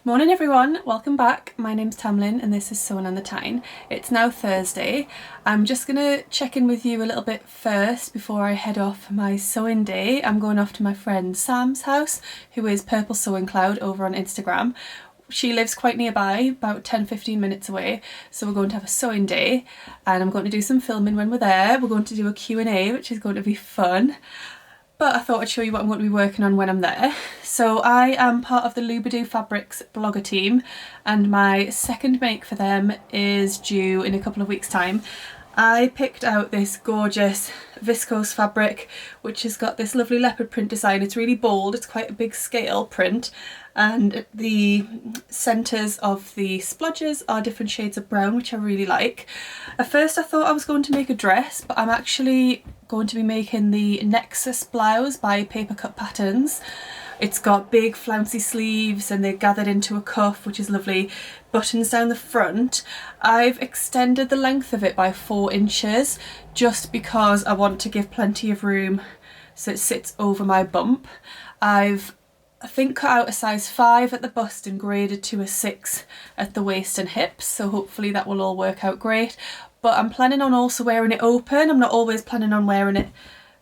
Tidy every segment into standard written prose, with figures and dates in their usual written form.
Morning everyone, welcome back. My name's Tamlyn and this is Sewing on the Tyne. It's now Thursday. I'm just gonna check in with you a little bit first before I head off for my sewing day. I'm going off to my friend Sam's house, who is Purple Sewing Cloud over on Instagram. She lives quite nearby, about 10-15 minutes away, so we're going to have a sewing day and I'm going to do some filming when we're there. We're going to do a Q&A, which is going to be fun. But I thought I'd show you what I'm going to be working on when I'm there. So I am part of the Lubadoo Fabrics blogger team and my second make for them is due in a couple of weeks' time. I picked out this gorgeous viscose fabric which has got this lovely leopard print design. It's really bold, it's quite a big scale print, and the centres of the splodges are different shades of brown, which I really like. At first I thought I was going to make a dress, but I'm actually going to be making the Nexus blouse by Paper Cut Patterns. It's got big flouncy sleeves and they're gathered into a cuff, which is lovely. Buttons down the front. I've extended the length of it by 4 inches just because I want to give plenty of room so it sits over my bump. I think cut out a size 5 at the bust and graded to a 6 at the waist and hips, so hopefully that will all work out great. But I'm planning on also wearing it open. I'm not always planning on wearing it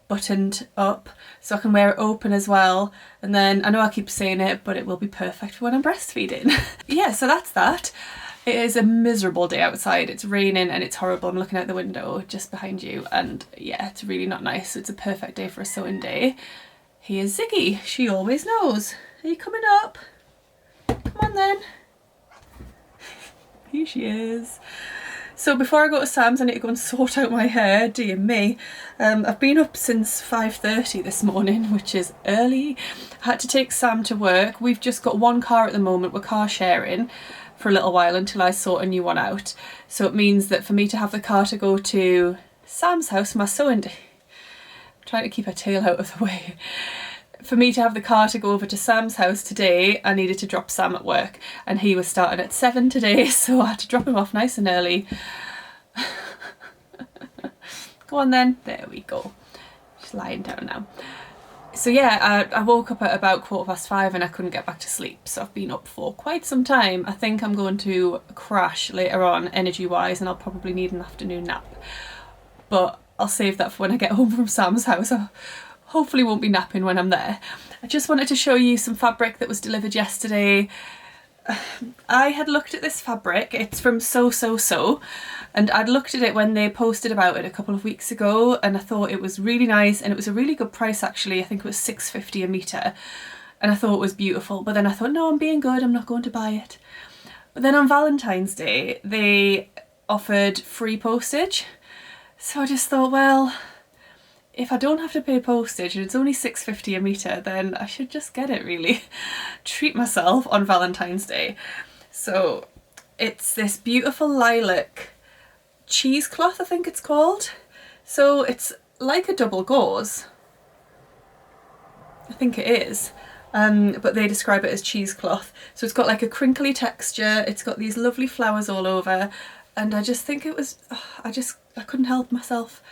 buttoned up, so I can wear it open as well. And then, I know I keep saying it, but it will be perfect for when I'm breastfeeding. Yeah, so that's that. It is a miserable day outside. It's raining and it's horrible. I'm looking out the window just behind you and yeah, it's really not nice. So it's a perfect day for a sewing day. Here's Ziggy. She always knows. Are you coming up? Come on then. Here she is. So before I go to Sam's, I need to go and sort out my hair, dear me. I've been up since 5:30 this morning, which is early. I had to take Sam to work. We've just got one car at the moment, we're car sharing for a little while until I sort a new one out. So it means that for me to have the car to go to Sam's house for my sewing day, I'm trying to keep her tail out of the way. For me to have the car to go over to Sam's house today, I needed to drop Sam at work and he was starting at 7 today, so I had to drop him off nice and early. Go on then, there we go. She's lying down now. So yeah, I woke up at about 5:15 and I couldn't get back to sleep, so I've been up for quite some time. I think I'm going to crash later on energy wise and I'll probably need an afternoon nap. But I'll save that for when I get home from Sam's house. Hopefully won't be napping when I'm there. I just wanted to show you some fabric that was delivered yesterday. I had looked at this fabric, it's from So, and I'd looked at it when they posted about it a couple of weeks ago and I thought it was really nice and it was a really good price actually. I think it was $6.50 a metre and I thought it was beautiful, but then I thought, no, I'm being good, I'm not going to buy it. But then on Valentine's Day they offered free postage, so I just thought, well, if I don't have to pay postage and it's only $6.50 a metre, then I should just get it really. Treat myself on Valentine's Day. So it's this beautiful lilac cheesecloth, I think it's called. So it's like a double gauze. I think it is. But they describe it as cheesecloth. So it's got like a crinkly texture, it's got these lovely flowers all over, and I just think it was, I couldn't help myself.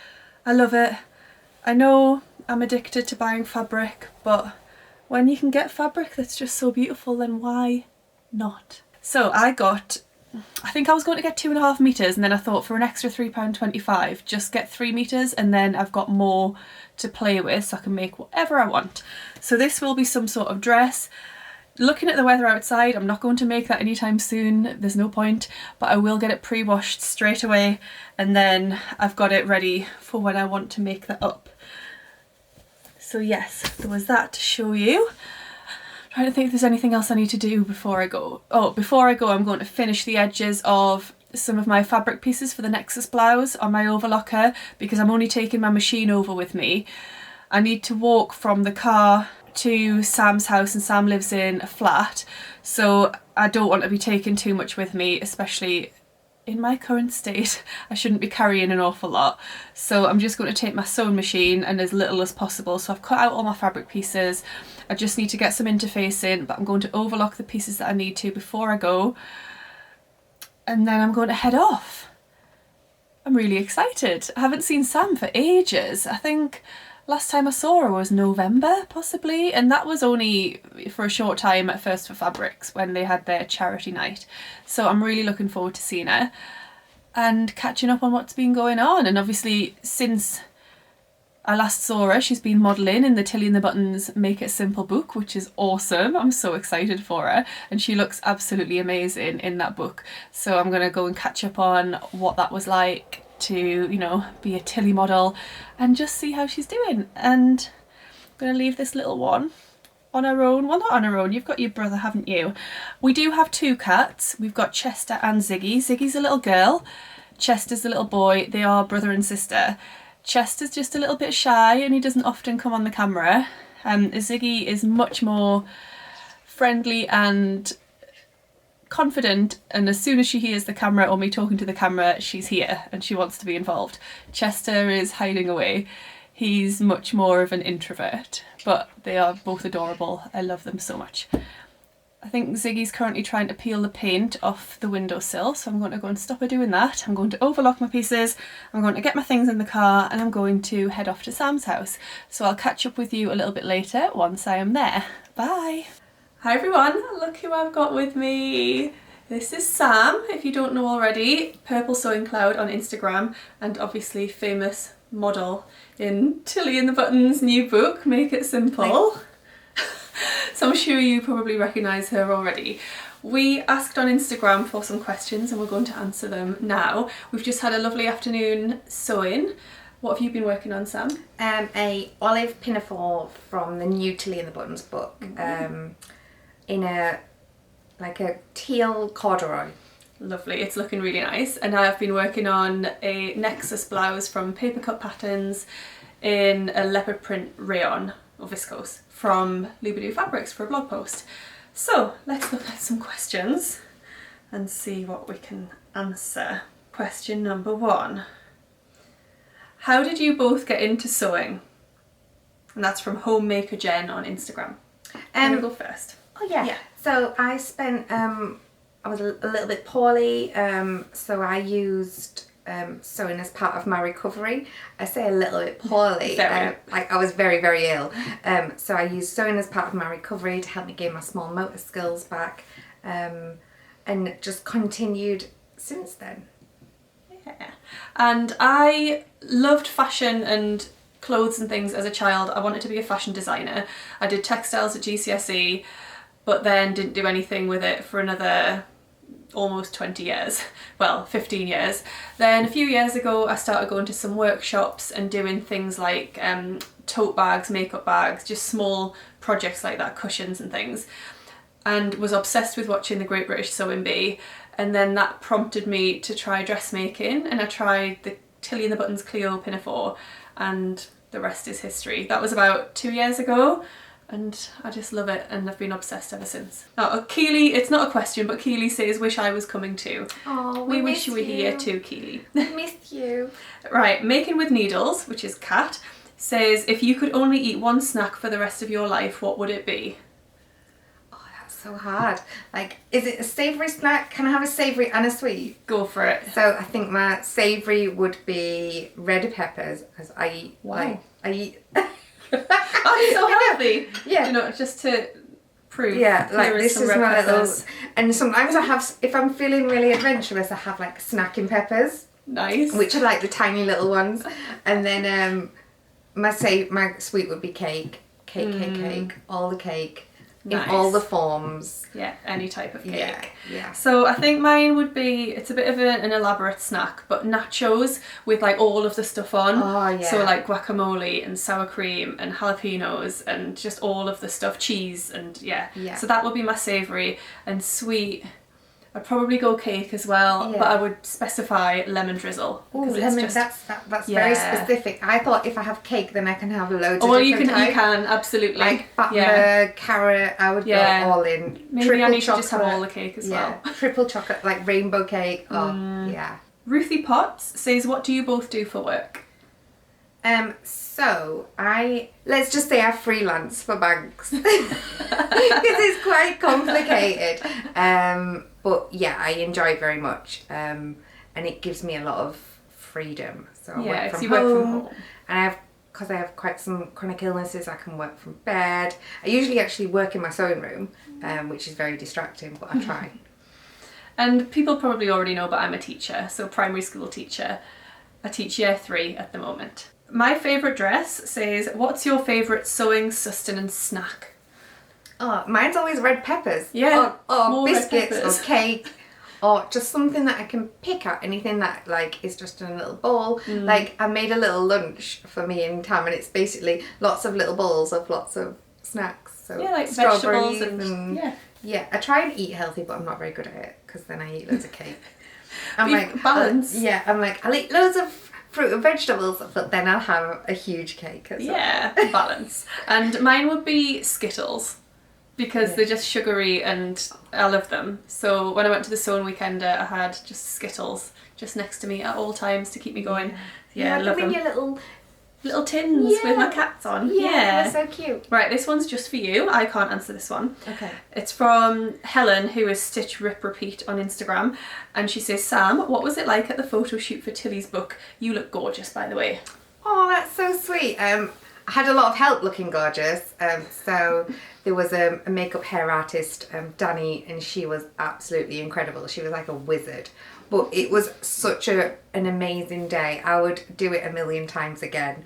I love it. I know I'm addicted to buying fabric, but when you can get fabric that's just so beautiful, then why not? So I think I was going to get 2.5 metres and then I thought for an extra £3.25 just get 3 metres and then I've got more to play with so I can make whatever I want. So this will be some sort of dress. Looking at the weather outside, I'm not going to make that anytime soon, there's no point, but I will get it pre-washed straight away and then I've got it ready for when I want to make that up. So yes, there was that to show you. I'm trying to think if there's anything else I need to do before I go. Oh, before I go I'm going to finish the edges of some of my fabric pieces for the Nexus blouse on my overlocker because I'm only taking my machine over with me. I need to walk from the car to Sam's house and Sam lives in a flat, so I don't want to be taking too much with me, especially in my current state. I shouldn't be carrying an awful lot, so I'm just going to take my sewing machine and as little as possible. So I've cut out all my fabric pieces, I just need to get some interfacing, but I'm going to overlock the pieces that I need to before I go and then I'm going to head off. I'm really excited. I haven't seen Sam for ages. I think last time I saw her was November, possibly, and that was only for a short time at First for Fabrics when they had their charity night. So I'm really looking forward to seeing her and catching up on what's been going on. And obviously since I last saw her, she's been modelling in the Tilly and the Buttons Make It Simple book, which is awesome. I'm so excited for her, and she looks absolutely amazing in that book. So I'm going to go and catch up on what that was like to, you know, be a Tilly model and just see how she's doing. And I'm going to leave this little one on her own. Well, not on her own, you've got your brother, haven't you? We do have two cats. We've got Chester and Ziggy. Ziggy's a little girl, Chester's a little boy. They are brother and sister. Chester's just a little bit shy and he doesn't often come on the camera. Ziggy is much more friendly and confident, and as soon as she hears the camera or me talking to the camera, she's here and she wants to be involved. Chester is hiding away. He's much more of an introvert, but they are both adorable. I love them so much. I think Ziggy's currently trying to peel the paint off the windowsill, so I'm going to go and stop her doing that. I'm going to overlock my pieces, I'm going to get my things in the car, and I'm going to head off to Sam's house. So I'll catch up with you a little bit later once I am there. Bye! Hi everyone, look who I've got with me. This is Sam, if you don't know already, Purple Sewing Cloud on Instagram, and obviously famous model in Tilly and the Buttons' new book, Make It Simple. So I'm sure you probably recognise her already. We asked on Instagram for some questions and we're going to answer them now. We've just had a lovely afternoon sewing. What have you been working on, Sam? A olive pinafore from the new Tilly and the Buttons book, in a teal corduroy. Lovely, it's looking really nice. And I've been working on a Nexus blouse from Paper Cut Patterns in a leopard print rayon or viscose from Lubidoo Fabrics for a blog post. So let's look at some questions and see what we can answer. Question number 1. How did you both get into sewing? And that's from Homemaker Jen on Instagram. I'm gonna go first. Oh yeah. So I spent, I was a little bit poorly, so I used sewing as part of my recovery. I say a little bit poorly, like I was very, very ill. So I used sewing as part of my recovery to help me gain my small motor skills back, and just continued since then. Yeah. And I loved fashion and clothes and things as a child. I wanted to be a fashion designer. I did textiles at GCSE, but then didn't do anything with it for another almost 20 years, well 15 years. Then a few years ago I started going to some workshops and doing things like tote bags, makeup bags, just small projects like that, cushions and things, and was obsessed with watching the Great British Sewing Bee, and then that prompted me to try dressmaking, and I tried the Tilly and the Buttons Clio pinafore, and the rest is history. That was about 2 years ago, and I just love it and I've been obsessed ever since. Now, Keely, it's not a question, but Keely says, wish I was coming too. Oh, we wish you were here too, Keely. I missed you. Right, Making with Needles, which is Kat, says, if you could only eat one snack for the rest of your life, what would it be? Oh, that's so hard. Like, is it a savoury snack? Can I have a savoury and a sweet? Go for it. So I think my savoury would be red peppers, because I eat, I eat... Oh, you're so healthy. Yeah. You know, just to prove. Yeah, like this is my little... peppers. And sometimes I have, if I'm feeling really adventurous, I have like snacking peppers. Nice. Which are like the tiny little ones. And then my sweet would be cake. Cake. All the cake. Nice. In all the forms. Yeah, any type of cake. Yeah. So I think mine would be, it's a bit of an elaborate snack, but nachos with like all of the stuff on. Oh yeah. So like guacamole and sour cream and jalapenos and just all of the stuff, cheese and yeah. So that would be my savoury. And sweet, I'd probably go cake as well, but I would specify lemon drizzle. Oh, lemon, that's very specific. I thought if I have cake then I can have loads of different types. You can, absolutely. Like butler, carrot, I would go all in. Maybe triple I need chocolate. to just have all the cake as well. Triple chocolate, like rainbow cake. Oh, yeah. Ruthie Potts says, what do you both do for work? So let's just say I freelance for banks because it's quite complicated. But yeah, I enjoy it very much, and it gives me a lot of freedom. So I work from home, and I have because I have quite some chronic illnesses, I can work from bed. I usually actually work in my sewing room, which is very distracting, but I try. And people probably already know, but I'm a teacher, so primary school teacher. I teach year 3 at the moment. My favourite dress says, what's your favourite sewing sustenance snack? Oh, mine's always red peppers. Yeah. Or biscuits or cake. Or just something that I can pick at, anything that like is just in a little bowl. Like I made a little lunch for me and Tam, and it's basically lots of little bowls of lots of snacks. So yeah, like strawberries vegetables and yeah. I try and eat healthy, but I'm not very good at it because then I eat loads of cake. I'm like balance. I'll eat loads of fruit and vegetables, but then I'll have a huge cake as well. Balance. And mine would be Skittles. Because they're just sugary and I love them. So when I went to the sewing weekend, I had just Skittles just next to me at all times to keep me going. I love them. Your little tins with my cats on. Yeah, they're so cute. Right, this one's just for you. I can't answer this one. Okay. It's from Helen, who is Stitch Rip Repeat on Instagram. And she says, Sam, what was it like at the photo shoot for Tilly's book? You look gorgeous, by the way. Oh, that's so sweet. I had a lot of help looking gorgeous. So there was a makeup hair artist, Danny, and she was absolutely incredible. She was like a wizard. But it was such an amazing day. I would do it a million times again.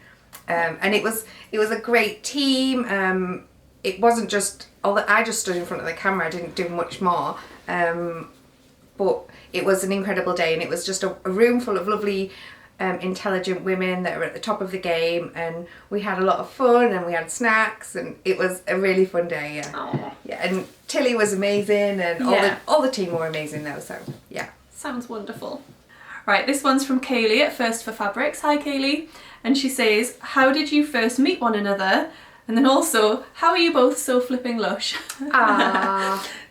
And it was a great team. It wasn't just, although I just stood in front of the camera, I didn't do much more. But it was an incredible day, and it was just a room full of lovely intelligent women that are at the top of the game, and we had a lot of fun and we had snacks, and it was a really fun day. And Tilly was amazing, and all the team were amazing though, so sounds wonderful. Right, this one's from Kaylee at First for Fabrics. Hi Kaylee. And she says, how did you first meet one another, and then also how are you both so flipping lush?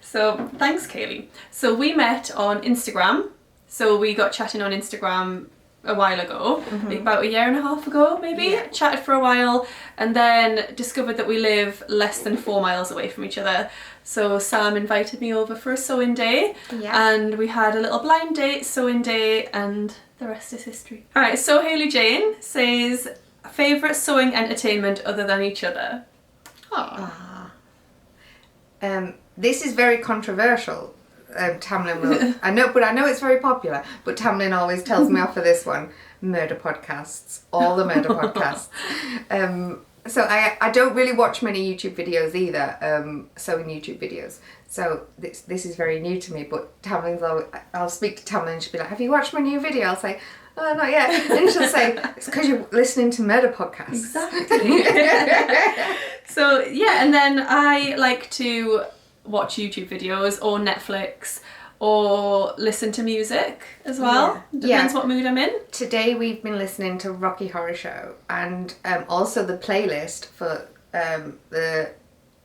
So thanks Kaylee. So we met on Instagram, so we got chatting on Instagram a while ago, like about 1.5 years ago maybe. Chatted for a while and then discovered that we live less than 4 miles away from each other. So Sam invited me over for a sewing day and we had a little blind date, sewing day, and the rest is history. Alright, so Hayley Jane says, favourite sewing entertainment other than each other? This is very controversial. Tamlyn will, I know it's very popular, but Tamlyn always tells me off for this one. Murder podcasts, all the murder podcasts. So I don't really watch many YouTube videos either, sewing YouTube videos. So this is very new to me, but Tamlyn's always, I'll speak to Tamlyn and she'll be like, have you watched my new video? I'll say, oh, not yet. And she'll say, it's because you're listening to murder podcasts. Exactly. So yeah, and then I like to watch YouTube videos or Netflix or listen to music as well. Depends what mood I'm in. Today we've been listening to Rocky Horror Show, and also the playlist for the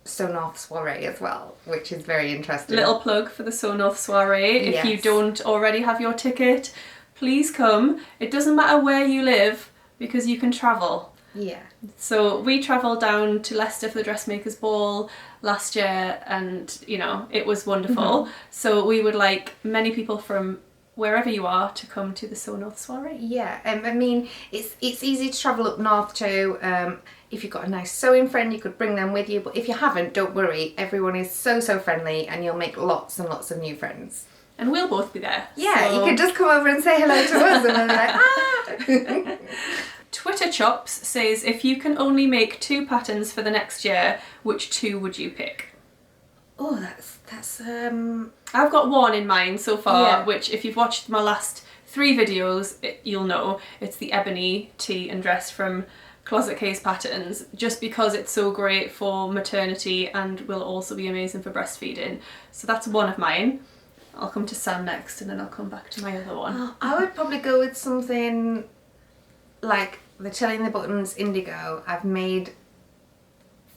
So North Soiree as well, which is very interesting. Little plug for the So North Soiree. If you don't already have your ticket, please come. It doesn't matter where you live because you can travel. Yeah. So we travelled down to Leicester for the Dressmakers Ball last year, and you know, it was wonderful. So we would like many people from wherever you are to come to the So North Soiree. Yeah, I mean, it's easy to travel up north too. If you've got a nice sewing friend, you could bring them with you, but if you haven't, don't worry. Everyone is so friendly and you'll make lots and lots of new friends. And we'll both be there. Yeah, so you could just come over and say hello to us and we'll be like, ah! Twitter Chops says, if you can only make 2 patterns for the next year, which 2 would you pick? Oh, that's I've got 1 in mind so far, which if you've watched my last 3 videos, you'll know. It's the ebony tee and dress from Closet Case Patterns, just because it's so great for maternity and will also be amazing for breastfeeding. So that's 1 of mine. I'll come to Sam next and then I'll come back to my other one. I would probably go with something like the Tilly and the Buttons Indigo. I've made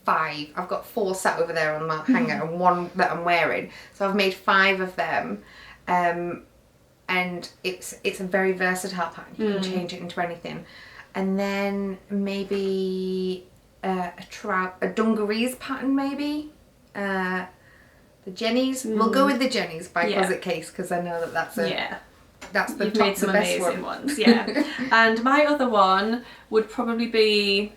5. I've got 4 sat over there on my hanger and 1 that I'm wearing. So I've made 5 of them. And it's a very versatile pattern. You can change it into anything. And then maybe a dungarees pattern maybe. The Jennies. We'll go with the Jennies by Closet Case because I know that's the You've made some amazing ones. Yeah. And my other one would probably be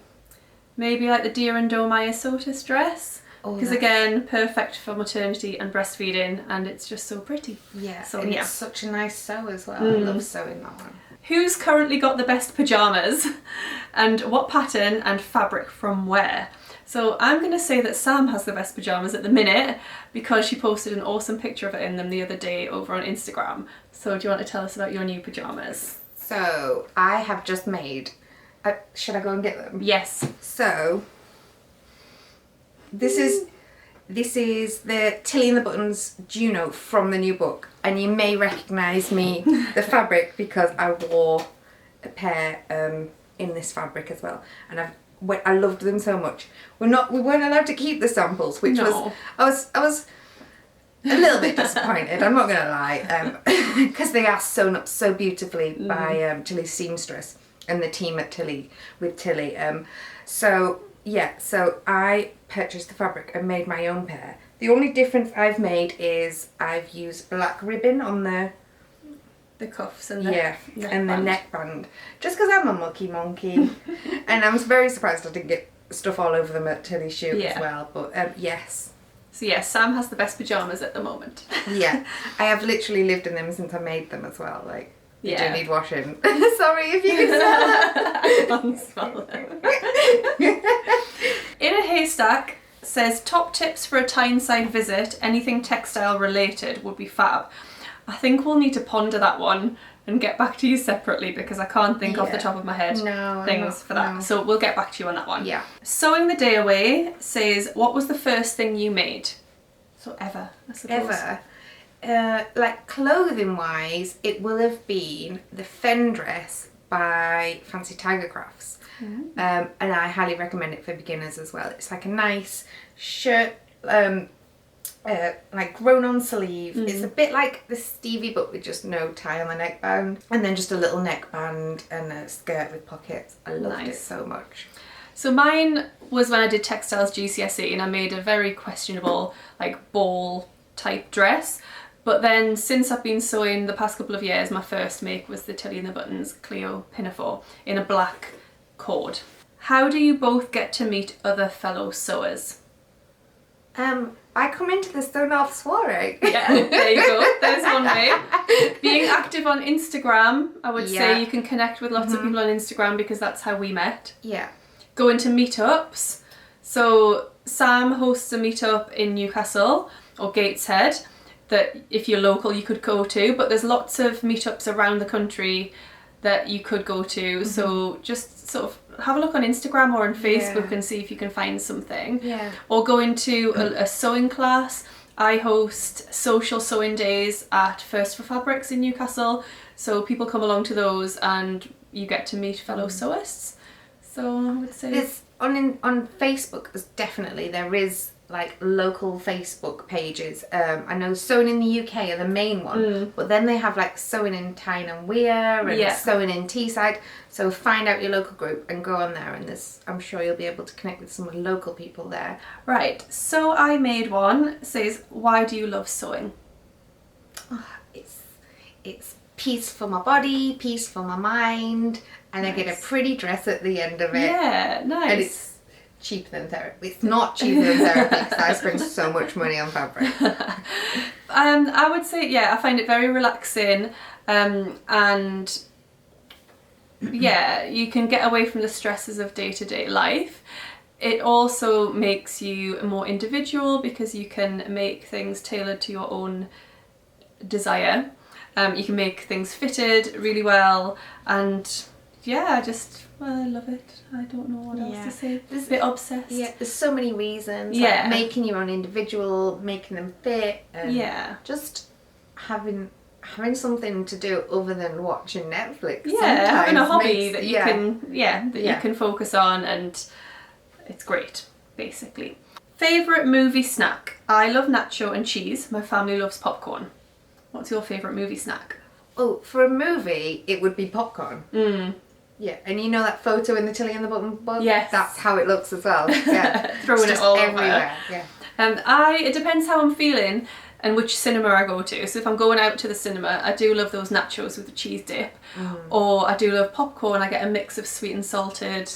Maybe like the Deer and Domaya Sotis dress. Because again, perfect for maternity and breastfeeding, and it's just so pretty. Yeah, so and yeah, it's such a nice sew as well. I love sewing that one. Who's currently got the best pyjamas, and what pattern and fabric from where? So I'm going to say that Sam has the best pyjamas at the minute because she posted an awesome picture of it in them the other day over on Instagram. So do you want to tell us about your new pyjamas? So I have just made. Should I go and get them? Yes. So. This is the Tilly and the Buttons Juno from the new book, and you may recognise me, the fabric, because I wore a pair in this fabric as well, and I loved them so much. We weren't allowed to keep the samples, which was I was a little bit disappointed. I'm not gonna lie, because they are sewn up so beautifully by Tilly's seamstress and the team at Tilly with Tilly. So I purchased the fabric and made my own pair. The only difference I've made is I've used black ribbon on the cuffs and the the neckband. Just because I'm a mucky monkey. And I'm very surprised I didn't get stuff all over them at Tilly's shoot as well. But yes. So yes, Sam has the best pyjamas at the moment. Yeah. I have literally lived in them since I made them as well. Like, you do need washing. Sorry if you can smell that. I can't smell them. In a Haystack says top tips for a Tyneside visit, anything textile related would be fab. I think we'll need to ponder that one and get back to you separately because I can't think off the top of my head things for that. No. So we'll get back to you on that one. Yeah. Sewing the Day Away says, what was the first thing you made? So ever, I suppose. Ever. Like clothing wise, it will have been the Fen dress by Fancy Tiger Crafts. And I highly recommend it for beginners as well. It's like a nice shirt, like grown on sleeve. It's a bit like the Stevie but with just no tie on the neckband, and then just a little neckband and a skirt with pockets. I loved it so much. So mine was when I did textiles GCSE and I made a very questionable like ball type dress. But then since I've been sewing the past couple of years, my first make was the Tilly and the Buttons Cleo Pinafore in a black cord. How do you both get to meet other fellow sewers? I come into the Sew North soiree. Yeah, there you go. There's one way. Being active on Instagram, I would say you can connect with lots of people on Instagram because that's how we met. Yeah. Going to meetups. So Sam hosts a meetup in Newcastle or Gateshead that if you're local you could go to, but there's lots of meetups around the country that you could go to. So just sort of have a look on Instagram or on Facebook and see if you can find something. Yeah. Or go into a sewing class. I host social sewing days at First for Fabrics in Newcastle. So people come along to those and you get to meet fellow sewists. So I would say there's on Facebook there is like local Facebook pages. I know Sewing in the UK are the main one, but then they have like Sewing in Tyne and Wear and Sewing in Teesside. So find out your local group and go on there, and I'm sure you'll be able to connect with some local people there. Right, so I made one. Says, why do you love sewing? It's peace for my body, peace for my mind, and I get a pretty dress at the end of it. Yeah, nice. And it's cheaper than therapy. It's not cheaper than therapy because I spend so much money on fabric. I would say, I find it very relaxing, and you can get away from the stresses of day-to-day life. It also makes you more individual because you can make things tailored to your own desire. You can make things fitted really well, and I love it. I don't know what else to say. It's a bit obsessed. Yeah, there's so many reasons. Yeah. Like making your own individual, making them fit, and just having something to do other than watching Netflix. Yeah, having a hobby that you can focus on, and it's great, basically. Favourite movie snack? I love nacho and cheese. My family loves popcorn. What's your favourite movie snack? Oh, for a movie, it would be popcorn. Yeah, and you know that photo in the Tilly and the Button book? Yes. That's how it looks as well. Yeah. Throwing it all everywhere. Over. Yeah. It depends how I'm feeling and which cinema I go to. So if I'm going out to the cinema, I do love those nachos with the cheese dip. Or I do love popcorn. I get a mix of sweet and salted,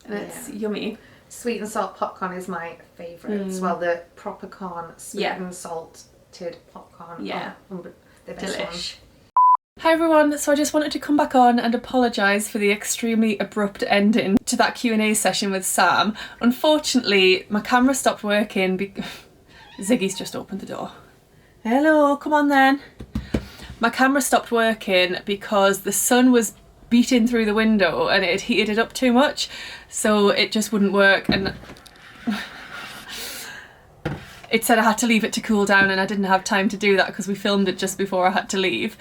and it's yummy. Sweet and salt popcorn is my favourite as well. The proper corn, sweet and salted popcorn. Yeah. The best Delish. Hi everyone, so I just wanted to come back on and apologise for the extremely abrupt ending to that Q&A session with Sam. Unfortunately, my camera stopped working Ziggy's just opened the door. Hello, come on then. My camera stopped working because the sun was beating through the window and it had heated it up too much, so it just wouldn't work, and it said I had to leave it to cool down, and I didn't have time to do that because we filmed it just before I had to leave.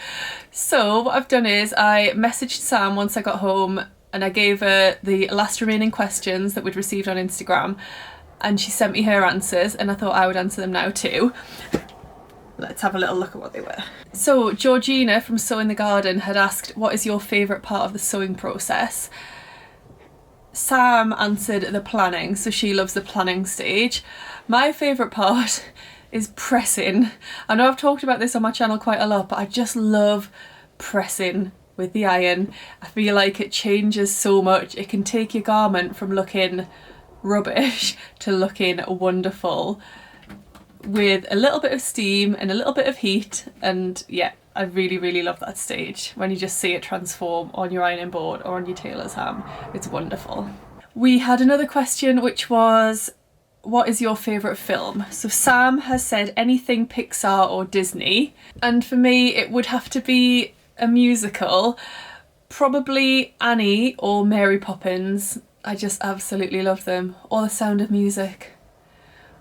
So what I've done is I messaged Sam once I got home and I gave her the last remaining questions that we'd received on Instagram, and she sent me her answers, and I thought I would answer them now too. Let's have a little look at what they were. So Georgina from Sew in the Garden had asked, what is your favourite part of the sewing process? Sam answered the planning, so she loves the planning stage. My favourite part is pressing. I know I've talked about this on my channel quite a lot, but I just love pressing with the iron. I feel like it changes so much. It can take your garment from looking rubbish to looking wonderful with a little bit of steam and a little bit of heat, and yeah, I really love that stage when you just see it transform on your ironing board or on your tailor's ham. It's wonderful. We had another question which was, what is your favourite film? So Sam has said anything Pixar or Disney, and for me it would have to be a musical, probably Annie or Mary Poppins. I just absolutely love them. Or The Sound of Music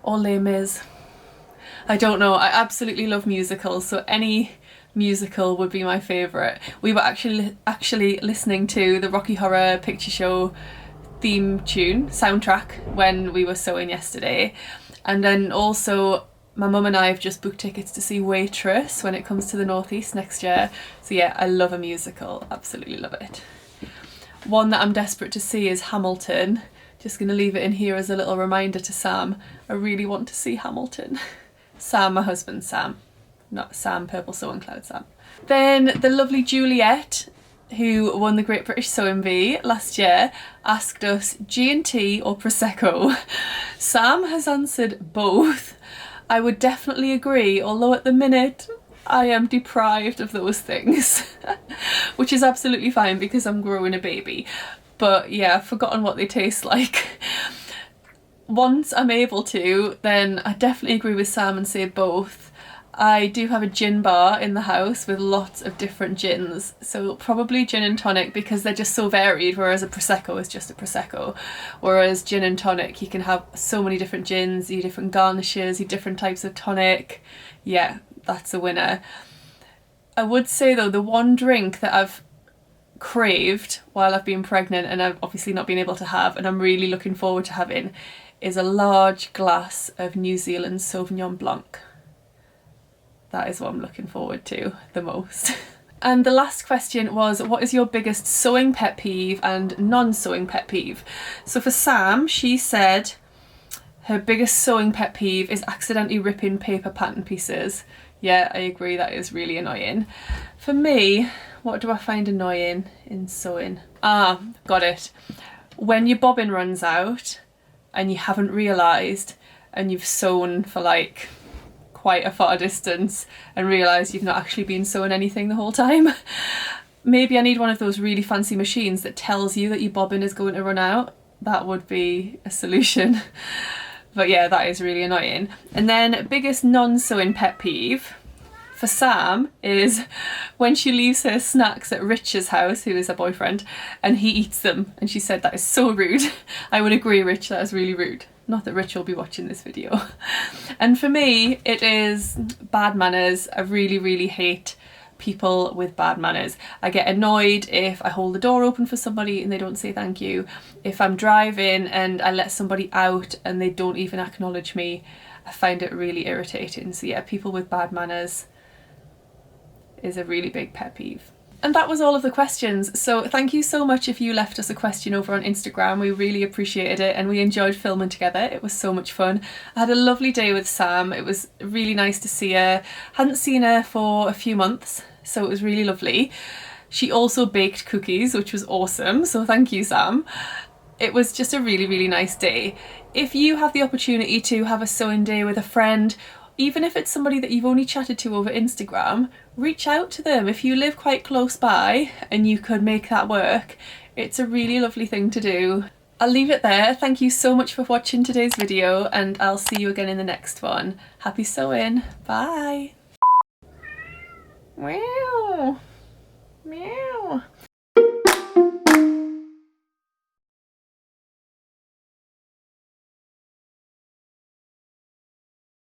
or Les Mis. I don't know, I absolutely love musicals, so any musical would be my favourite. We were actually listening to the Rocky Horror Picture Show theme tune, soundtrack, when we were sewing yesterday. And then also my mum and I have just booked tickets to see Waitress when it comes to the Northeast next year. So yeah, I love a musical, absolutely love it. One that I'm desperate to see is Hamilton. Just gonna leave it in here as a little reminder to Sam. I really want to see Hamilton. Sam, my husband Sam, not Sam Purple Sewing Cloud Sam. Then the lovely Juliet, who won the Great British Sewing Bee last year, asked us G&T or Prosecco. Sam has answered both. I would definitely agree, although at the minute I am deprived of those things, which is absolutely fine because I'm growing a baby. But yeah, I've forgotten what they taste like. Once I'm able to, then I definitely agree with Sam and say both. I do have a gin bar in the house with lots of different gins, so probably gin and tonic because they're just so varied, whereas a Prosecco is just a Prosecco. Whereas gin and tonic, you can have so many different gins, your different garnishes, your different types of tonic. Yeah, that's a winner. I would say though, the one drink that I've craved while I've been pregnant and I've obviously not been able to have, and I'm really looking forward to having, is a large glass of New Zealand Sauvignon Blanc. That is what I'm looking forward to the most. And the last question was, what is your biggest sewing pet peeve and non-sewing pet peeve? So for Sam, she said her biggest sewing pet peeve is accidentally ripping paper pattern pieces. Yeah, I agree, that is really annoying. For me, what do I find annoying in sewing? Ah, got it. When your bobbin runs out and you haven't realised, and you've sewn for like quite a far distance and realise you've not actually been sewing anything the whole time. Maybe I need one of those really fancy machines that tells you that your bobbin is going to run out. That would be a solution. But yeah, that is really annoying. And then biggest non-sewing pet peeve for Sam is when she leaves her snacks at Rich's house, who is her boyfriend, and he eats them. And she said that is so rude. I would agree, Rich, that is really rude. Not that Rich will be watching this video. And for me, it is bad manners. I really hate people with bad manners. I get annoyed if I hold the door open for somebody and they don't say thank you. If I'm driving and I let somebody out and they don't even acknowledge me, I find it really irritating. So yeah, people with bad manners is a really big pet peeve. And that was all of the questions. So thank you so much if you left us a question over on Instagram. We really appreciated it and we enjoyed filming together. It was so much fun. I had a lovely day with Sam. It was really nice to see her. Hadn't seen her for a few months, so it was really lovely. She also baked cookies, which was awesome. So thank you, Sam. it was just a really, really nice day. If you have the opportunity to have a sewing day with a friend, even if it's somebody that you've only chatted to over Instagram, reach out to them. If you live quite close by and you could make that work, it's a really lovely thing to do. I'll leave it there. Thank you so much for watching today's video, and I'll see you again in the next one. Happy sewing. Bye. Meow. Meow.